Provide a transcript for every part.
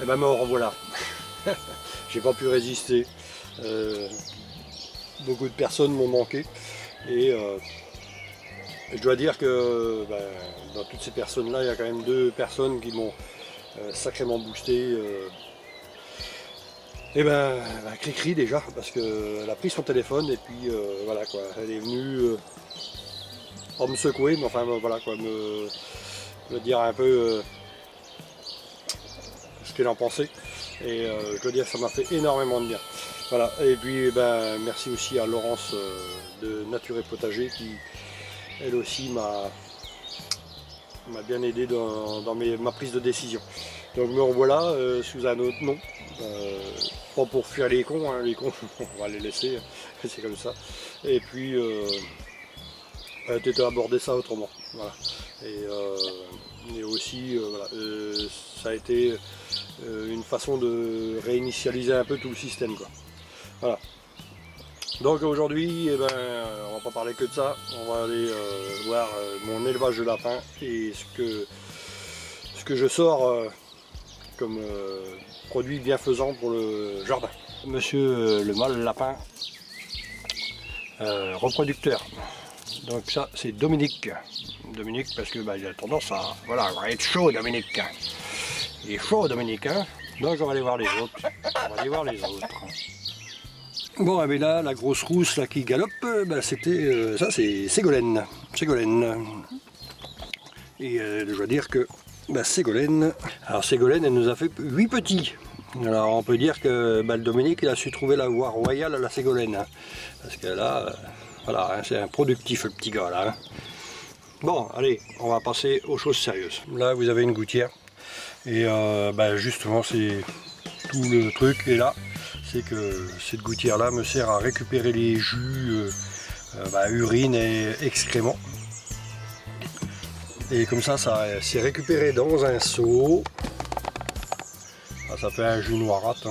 Et ben me revoilà. J'ai pas pu résister. Beaucoup de personnes m'ont manqué. Et je dois dire que dans toutes ces personnes-là, il y a quand même 2 personnes qui m'ont sacrément boosté. Et Cricri déjà, parce qu'elle a pris son téléphone et puis voilà quoi, elle est venue pas me secouer, mais enfin voilà quoi, me dire un peu ce qu'elle en pensait. Et je dois dire que ça m'a fait énormément de bien. Voilà, et puis merci aussi à Laurence de Nature et Potager qui elle aussi m'a bien aidé dans ma prise de décision. Donc me revoilà sous un autre nom. Pas pour fuir les cons, hein, les cons on va les laisser, c'est comme ça. Et puis peut-être aborder ça autrement. Voilà. Et aussi voilà, ça a été une façon de réinitialiser un peu tout le système, quoi. Voilà. Donc aujourd'hui, on va pas parler que de ça, on va aller voir mon élevage de lapins et ce que je sors comme produit bienfaisant pour le jardin. Monsieur le mâle lapin reproducteur. Donc ça c'est Dominique. Dominique parce que il a tendance à être chaud, Dominique. Il est chaud, Dominique, hein. Donc on va aller voir les autres. On va aller voir les autres. Bon, et là, la grosse rousse là, qui galope, c'était ça, c'est Ségolène. Ségolène. Et je dois dire que Ségolène, alors Ségolène, elle nous a fait 8 petits. Alors on peut dire que le Dominique, il a su trouver la voie royale à la Ségolène. Hein, parce que là, voilà, hein, c'est un productif le petit gars là. Hein. Bon, allez, on va passer aux choses sérieuses. Là, vous avez une gouttière. Et justement, c'est tout le truc. Et là, c'est que cette gouttière là me sert à récupérer les jus, urine et excréments. Et comme ça c'est récupéré dans un seau. Ça fait un jus noirâtre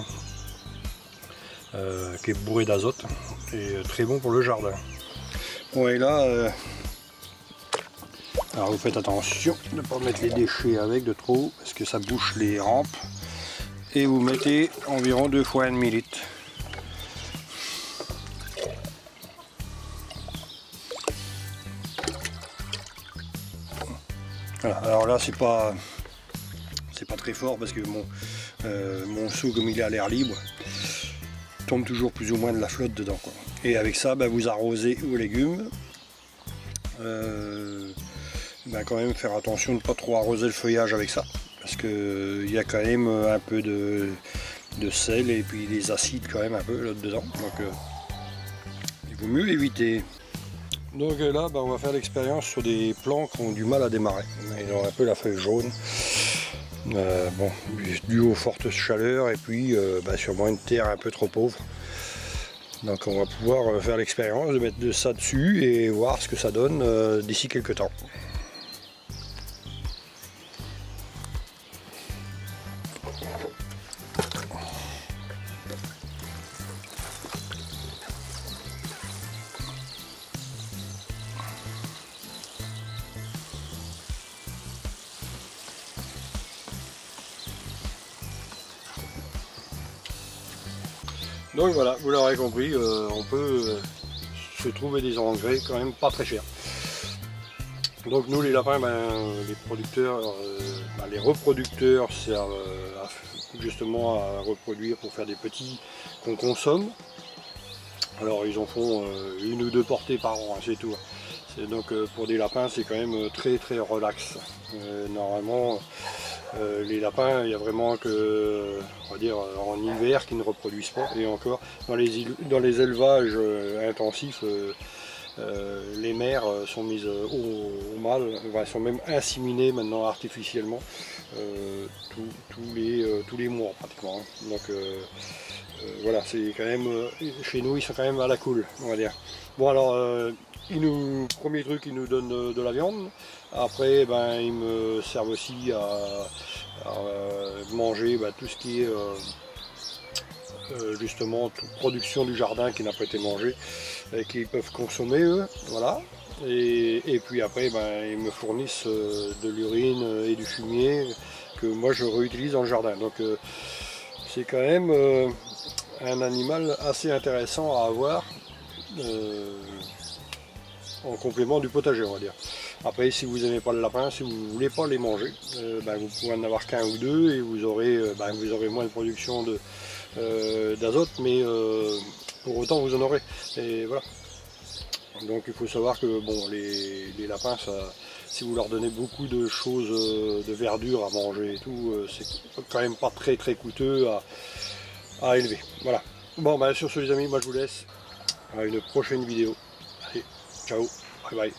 qui est bourré d'azote et très bon pour le jardin. Bon, et là, alors vous faites attention de ne pas mettre les déchets avec de trop parce que ça bouche les rampes. Et vous mettez environ 2 fois 1,5 litre. Voilà, alors là c'est pas très fort parce que mon seau, comme il est à l'air libre, tombe toujours plus ou moins de la flotte dedans, quoi. Et avec ça vous arrosez vos légumes. Quand même faire attention de ne pas trop arroser le feuillage avec ça. Parce qu'il y a quand même un peu de sel et puis des acides quand même un peu là-dedans. Donc il vaut mieux éviter. Donc là on va faire l'expérience sur des plants qui ont du mal à démarrer. Ils ont un peu la feuille jaune. Dû aux fortes chaleurs et puis sûrement une terre un peu trop pauvre. Donc on va pouvoir faire l'expérience de mettre de ça dessus et voir ce que ça donne d'ici quelques temps. Donc voilà, vous l'aurez compris, on peut se trouver des engrais quand même pas très chers. Donc nous les lapins, les producteurs, les reproducteurs servent justement à reproduire pour faire des petits qu'on consomme. Alors ils en font 1 ou 2 portées par an, hein, c'est tout. Donc pour des lapins c'est quand même très très relax. Normalement les lapins, il y a vraiment que, on va dire, en hiver qui ne reproduisent pas. Et encore, dans les élevages intensifs, les mères sont mises au mâle, sont même inséminées maintenant artificiellement tous les mois pratiquement. Hein. Donc voilà, c'est quand même, chez nous ils sont quand même à la cool, on va dire. Bon alors, premier truc, ils nous donnent de la viande. Après, ils me servent aussi à manger tout ce qui est justement toute production du jardin qui n'a pas été mangée et qu'ils peuvent consommer eux. Voilà. Et puis après, ils me fournissent de l'urine et du fumier que moi je réutilise dans le jardin. Donc c'est quand même un animal assez intéressant à avoir en complément du potager, on va dire. Après, si vous n'aimez pas le lapin, si vous ne voulez pas les manger, vous pouvez en avoir qu'un ou deux et vous aurez moins de production d'azote, mais pour autant vous en aurez. Et voilà. Donc il faut savoir que bon, les lapins, si vous leur donnez beaucoup de choses, de verdure à manger et tout, c'est quand même pas très coûteux à élever. Voilà. Bon, sur ce les amis, moi je vous laisse à une prochaine vidéo. Allez, ciao, bye bye.